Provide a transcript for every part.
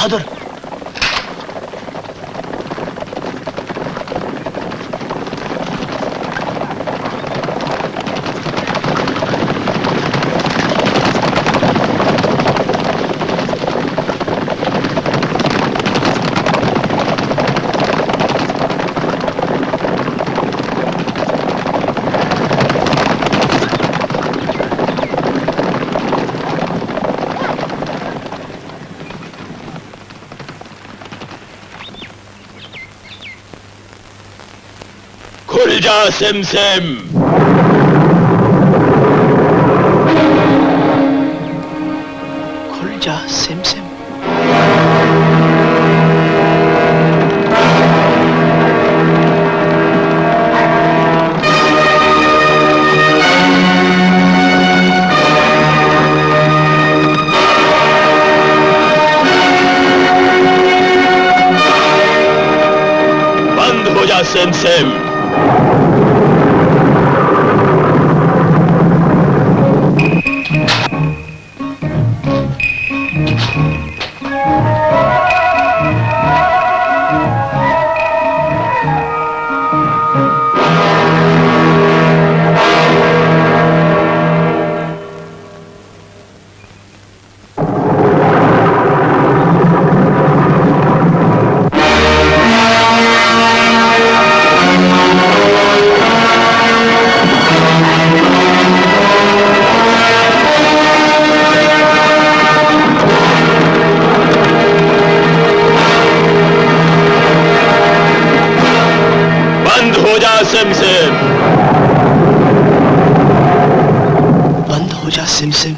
बहादुर। खुल जा सिमसिम। खुल जा सिमसिम। बंद हो जा सिमसिम। सिमसिम बंद हो जा सिमसिम।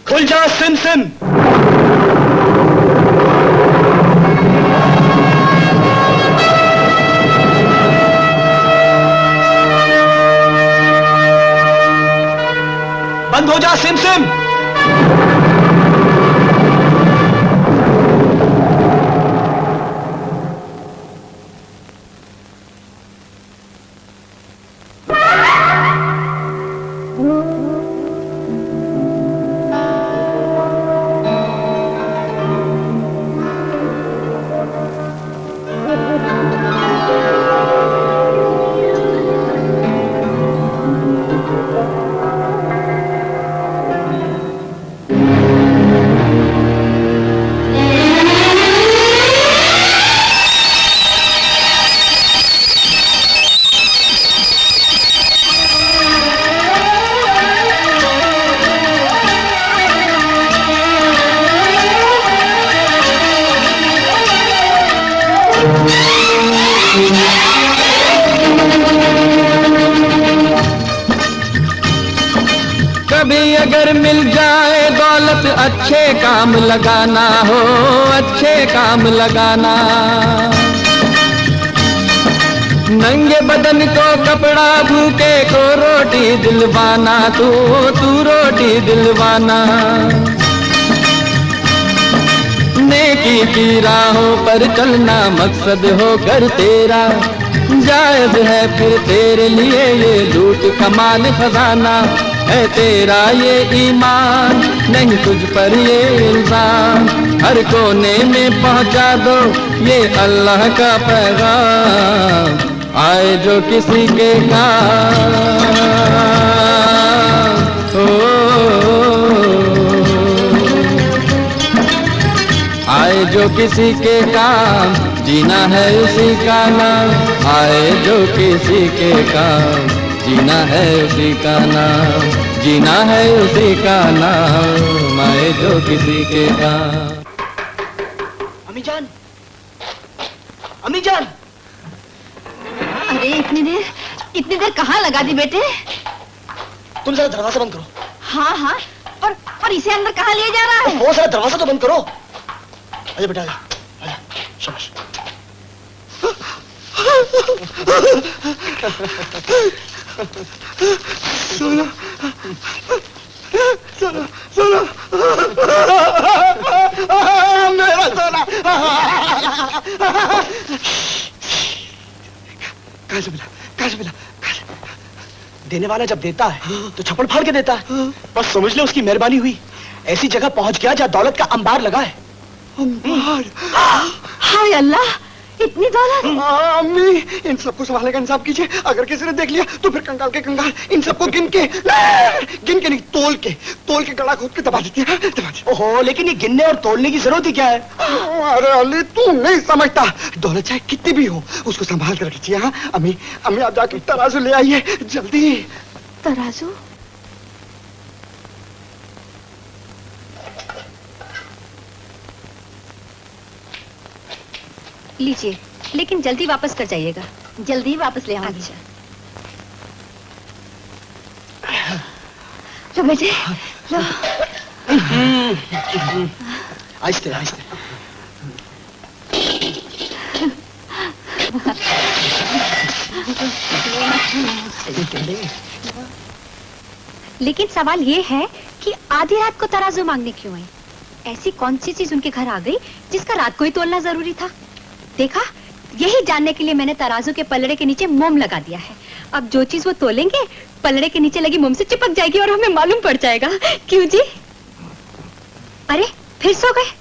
खुल जा सिमसिम। बंद हो जा सिमसिम। कभी अगर मिल जाए दौलत अच्छे काम लगाना हो, अच्छे काम लगाना। नंगे बदन को कपड़ा, भूखे को रोटी दिलवाना, तू रोटी दिलवाना। नेकी की राहों पर चलना मकसद हो कर तेरा, जायज है फिर तेरे लिए ये लूट कमाल खजाना। है तेरा ये ईमान, नहीं तुझ पर ये इल्जाम। हर कोने में पहुंचा दो ये अल्लाह का पैगाम। आए जो किसी के काम हो, आए जो किसी के काम, जीना है उसी का नाम। आए जो किसी के काम, जीना है उसी का नाम। जीना है उसी का नाम, आए जो किसी के काम। अम्मी जान, अम्मी जान। अरे इतनी देर कहाँ लगा दी बेटे? तुम जरा दरवाजा बंद करो। हाँ हाँ, और इसे अंदर कहाँ ले जा रहा है? वो जरा दरवाजा तो बंद करो। आजा बेटा, आजा, आजा, शाबाश। सोना सोना सोना मेरा सोना कहाँ से मिला कहाँ से मिला देने वाला जब देता है तो छप्पड़ फाड़ के देता है। बस समझ ले उसकी मेहरबानी हुई, ऐसी जगह पहुंच गया जहाँ दौलत का अंबार लगा है। अंबार? हाय अल्लाह, इतनी दौलत। अम्मी, इन सबको संभालेगा इंसाफ कीजिए। अगर किसी ने देख लिया तो फिर कंगाल के कंगाल इन सबको गिन के नहीं, तोल के गला खोद के दबा देते हैं, दबा देते। ओहो, लेकिन ये गिनने और तोलने की जरूरत ही क्या है? अरे अली, तू नहीं समझता। दौलत चाहे कितनी भी हो, उसको संभाल कर रखिए। हाँ अम्मी, आप जाके तराजू ले आइए जल्दी। तराजू? लीजिए, लेकिन जल्दी वापस कर जाइएगा। जल्दी वापस ले आऊंगी। अच्छा। लो बेटे, लो। आहिस्ते आहिस्ते। लेकिन सवाल ये है कि आधी रात को तराजू मांगने क्यों आई? ऐसी कौन सी चीज उनके घर आ गई जिसका रात को ही तोलना जरूरी था? देखा, यही जानने के लिए मैंने तराजू के पलड़े के नीचे मोम लगा दिया है। अब जो चीज वो तोलेंगे, पलड़े के नीचे लगी मोम से चिपक जाएगी और हमें मालूम पड़ जाएगा। क्यों जी? अरे फिर सो गए?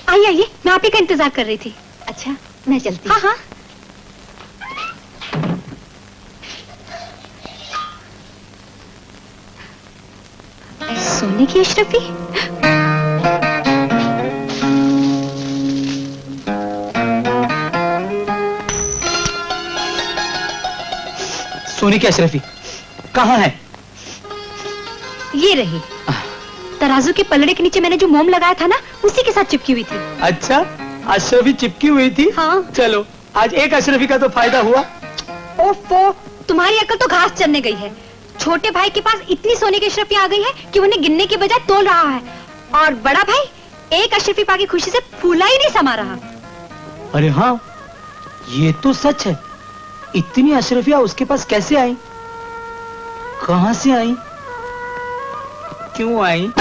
आइए आइए, मैं आप ही का इंतजार कर रही थी। अच्छा, मैं चलती हूँ। हाँ हाँ। सोने की अशरफी? सोने की अशरफी कहाँ है? ये रही। तराजू के पलड़े के नीचे मैंने जो मोम लगाया था ना, उसी के साथ चिपकी हुई थी। अच्छा, अशरफी चिपकी हुई थी? हाँ। चलो, आज एक अशरफी का तो फायदा हुआ। ओफो, तुम्हारी अकल तो घास चरने गई है। छोटे भाई के पास इतनी सोने की अशरफी आ गई है कि उन्हें गिनने के बजाय तोल रहा है, और बड़ा भाई एक अशरफी पाके खुशी से फूला ही नहीं समा रहा। अरे हाँ, ये तो सच है। इतनी अशरफियां उसके पास कैसे आई? कहां से आई? क्यों आई?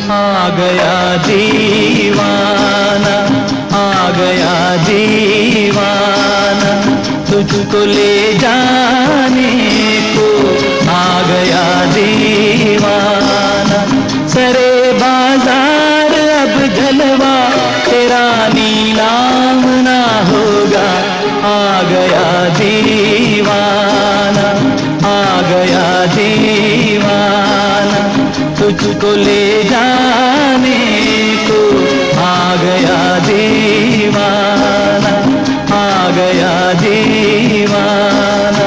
आ गया दीवाना, आ गया दीवाना, तुझको ले जाने को आ गया दीवाना। सरे बाजार अब जलवा तेरा नीलाम ना होगा। आ गया दीवाना, आ गया दीवाना, तुझको ले जाने को आ गया दीवाना, आ गया दीवाना।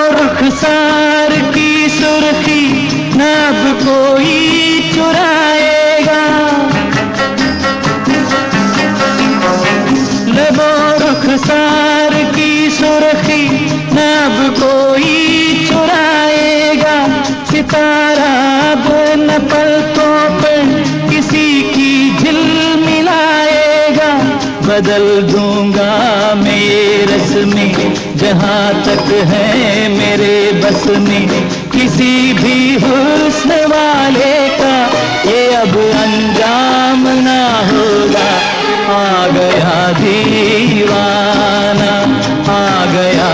रुखसार की सुर्खी नब कोई चुराएगा। लबो रुखसार की सुर्खी नब कोई चुराएगा। सितारा न पलकों पर किसी की झिलमिलाएगा। बदल दूंगा मैं ये रस्में जहाँ तक है मेरे बस में। किसी भी हुस्न वाले का ये अब अंजाम ना होगा। आ गया दीवाना, आ गया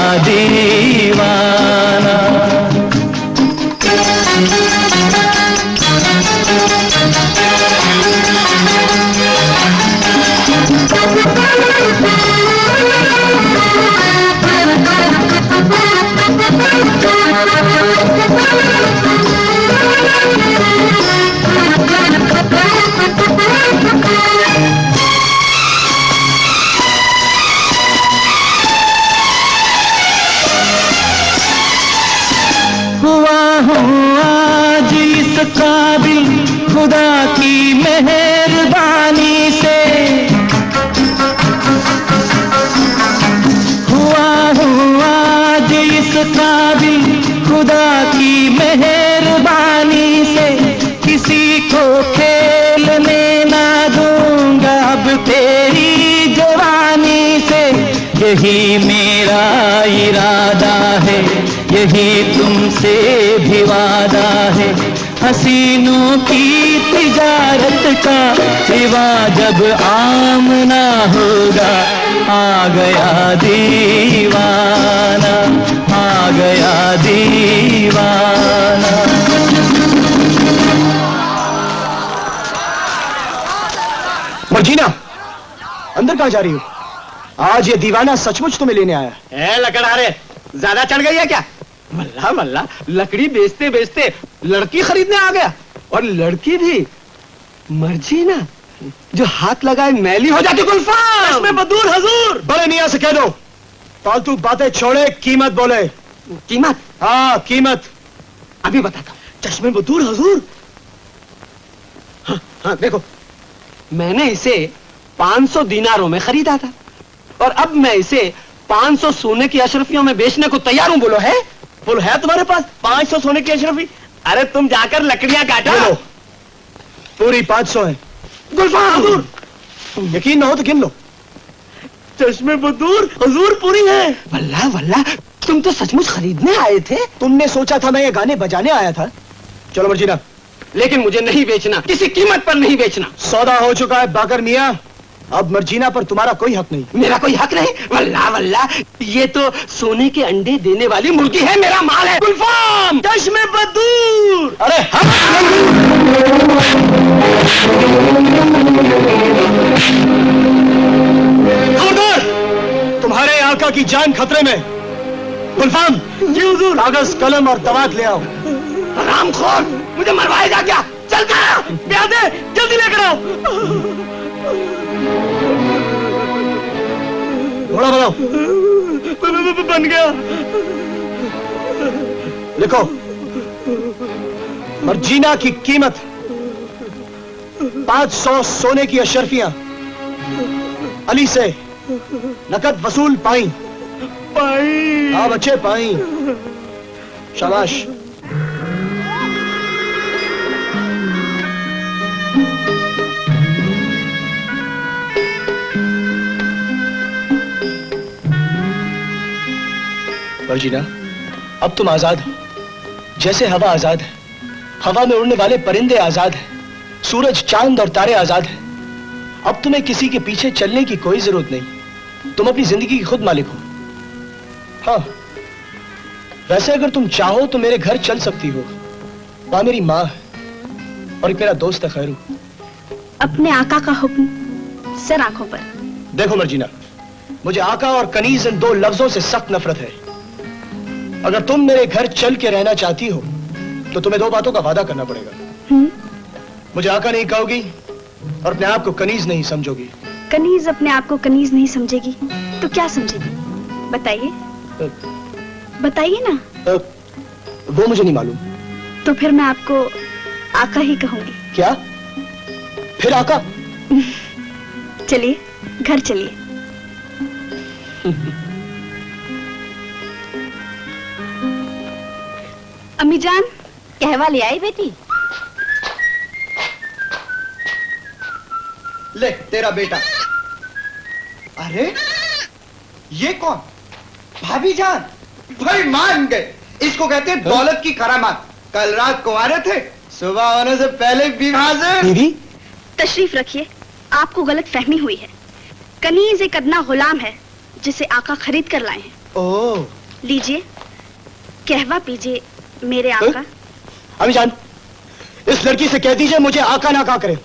यही मेरा इरादा है, यही तुमसे भी वादा है। हसीनों की तिजारत का सिवा जब आमना होगा, आ गया दीवाना, आ गया दीवाना। मर्जीना, अंदर कहाँ जा रही हो? आज ये दीवाना सचमुच तुम्हें लेने आया है। लकड़हारे, ज्यादा चढ़ गई है क्या? वल्ला वल्ला, लकड़ी बेचते बेचते लड़की खरीदने आ गया, और लड़की भी मर्जीना, जो हाथ लगाए मैली हो जाती। गुलफाम में बदूर हजूर। बड़े मियां से कह दो फालतू बातें छोड़े, कीमत बोले। कीमत? हाँ कीमत। अभी बताता। चश्मे बदूर हजूर। हाँ हाँ, देखो, मैंने इसे 500 दीनारों में खरीदा था, और अब मैं इसे 500 सोने की अशरफियों में बेचने को तैयार हूं। बोलो है? बोलो है तुम्हारे पास 500 सोने की अशरफी? अरे तुम जाकर लकड़ियां काटो। बोलो, पूरी 500 है। गुलफाम हजूर, यकीन ना हो तो गिन लो। चश्मे बदूर हजूर पूरी है। वल्ला वल्ला, तुम तो सचमुच खरीदने आए थे। तुमने सोचा था मैं ये गाने बजाने आया था। चलो मर्जीना। लेकिन मुझे नहीं बेचना, किसी कीमत पर नहीं बेचना। सौदा हो चुका है बाकर मियां, अब मर्जीना पर तुम्हारा कोई हक नहीं। मेरा कोई हक नहीं? वल्ला वल्ला, ये तो सोने के अंडे देने वाली मुर्गी है, मेरा माल है। गुलफाम, चश्मे बदूर। अरे खबरदार, तुम्हारे आका की जान खतरे में। गुलफाम, जी हुजूर। कागज कलम और दवात ले आओ। हरामखोर, मुझे मरवाएगा क्या? चल कर ब्याह दे, जल्दी लेकर आओ। घोड़ा बनाओ। बन गया। लिखो, मर्जीना की कीमत 500 सोने की अशरफियां अली से नकद वसूल पाई। हाँ बच्चे, पाई। शाबाश। मर्जीना, अब तुम आजाद हो, जैसे हवा आजाद है। हवा में उड़ने वाले परिंदे आजाद हैं, सूरज, चांद और तारे आजाद हैं। अब तुम्हें किसी के पीछे चलने की कोई जरूरत नहीं, तुम अपनी जिंदगी की खुद मालिक हो। हाँ, वैसे अगर तुम चाहो तो मेरे घर चल सकती हो। वहां मेरी माँ है और एक मेरा दोस्त है खैरू। अपने आका का हुक्म सर आंखों पर। देखो मर्जीना, मुझे आका और कनीज इन दो लफ्जों से सख्त नफरत है। अगर तुम मेरे घर चल के रहना चाहती हो तो तुम्हें दो बातों का वादा करना पड़ेगा। मुझे आका नहीं कहोगी और अपने आप को कनीज नहीं समझोगी। कनीज अपने आप को कनीज नहीं समझेगी तो क्या समझेगी? बताइए, बताइए ना। वो मुझे नहीं मालूम। तो फिर मैं आपको आका ही कहूंगी। क्या? फिर आका? चलिए घर चलिए। अम्मी जान, कहवा ले आई बेटी? ले तेरा बेटा। अरे ये कौन? भाभी जान। भाई मान गए, इसको कहते हैं दौलत की करामात। कल रात को आ रहे थे, सुबह होने से पहले बीवी से। तशरीफ रखिए, आपको गलत फहमी हुई है। कनीज एक अदना गुलाम है जिसे आका खरीद कर लाए हैं। ओह, लीजिए, कहवा पीजिए मेरे आका। अम्मी जान, इस लड़की से कह दीजिए मुझे आका ना कहा करे,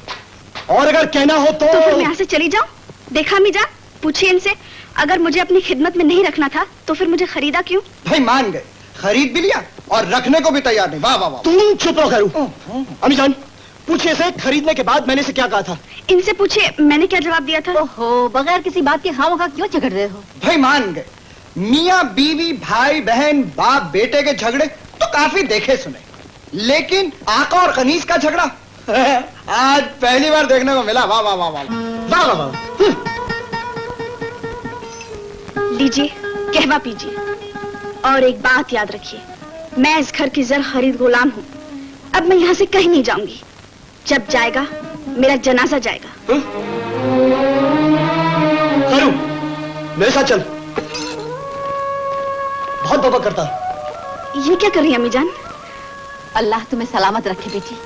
और अगर कहना हो तो फिर मैं यहाँ से चली जाऊं? देखा अम्मी जान, पूछिए इनसे, अगर मुझे अपनी खिदमत में नहीं रखना था तो फिर मुझे खरीदा क्यों? भाई मान गए, खरीद भी लिया और रखने को भी तैयार नहीं। वाह वाह वाह। तुम चुप रहो खैरू। अम्मी जान, पूछिए से खरीदने के बाद मैंने से क्या कहा था। इनसे पूछिए मैंने क्या जवाब दिया था। ओहो, बगैर किसी बात के खामखा क्यों झगड़ रहे हो? भाई मान गए, मियाँ बीवी, भाई बहन, बाप बेटे के झगड़े तो काफी देखे सुने, लेकिन आका और कनीज का झगड़ा आज पहली बार देखने को मिला। वाह वाह वाह वाह वाह वाह वाह। लीजिए, कहवा पीजिए, और एक बात याद रखिए, मैं इस घर की जर खरीद गुलाम हूँ। अब मैं यहाँ से कहीं नहीं जाऊंगी। जब जाएगा मेरा जनाजा जाएगा। खैरू, मेरे साथ चल। बहुत तौबा करता। ये क्या कर रही है अम्मी जान? अल्लाह तुम्हें सलामत रखे बेटी।